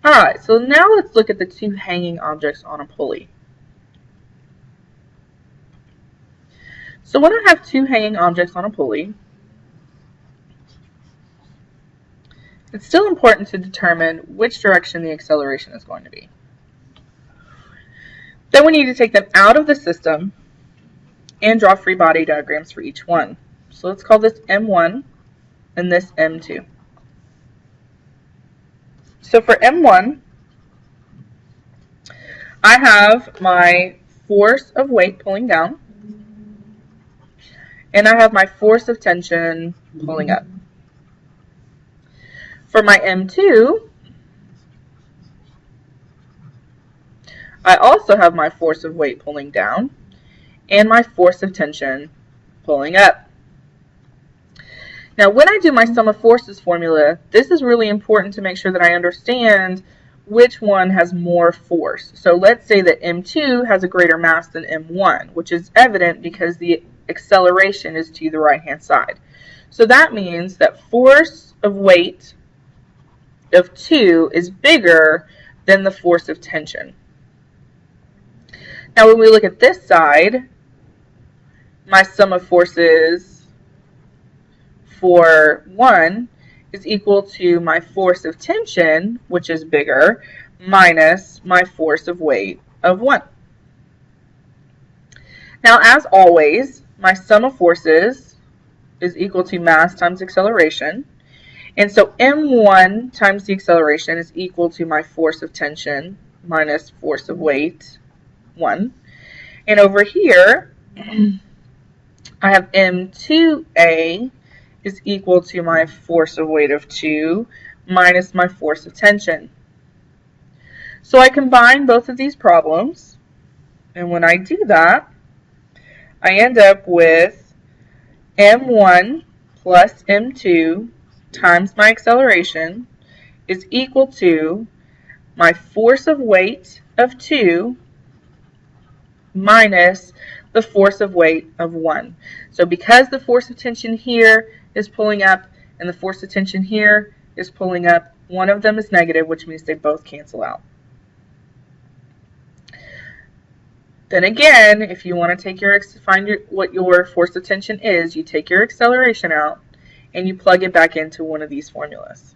Alright, so now let's look at the two hanging objects on a pulley. So when I have two hanging objects on a pulley, it's still important to determine which direction the acceleration is going to be. Then we need to take them out of the system and draw free body diagrams for each one. So let's call this M1 and this M2. So for M1, I have my force of weight pulling down, and I have my force of tension pulling up. For my M2, I also have my force of weight pulling down and my force of tension pulling up. Now, when I do my sum of forces formula, this is really important to make sure that I understand which one has more force. So let's say that M2 has a greater mass than M1, which is evident because the acceleration is to the right-hand side. So that means that force of weight of 2 is bigger than the force of tension. Now when we look at this side, my sum of forces for 1 is equal to my force of tension, which is bigger, minus my force of weight of 1. Now as always, my sum of forces is equal to mass times acceleration. And so M1 times the acceleration is equal to my force of tension minus force of weight, 1. And over here, I have M2A is equal to my force of weight of 2 minus my force of tension. So I combine both of these problems, and when I do that, I end up with M1 plus M2 times my acceleration is equal to my force of weight of 2 minus the force of weight of 1. So because the force of tension here is pulling up and the force of tension here is pulling up, one of them is negative, which means they both cancel out. Then again, if you want to find what your force of tension is, you take your acceleration out and you plug it back into one of these formulas.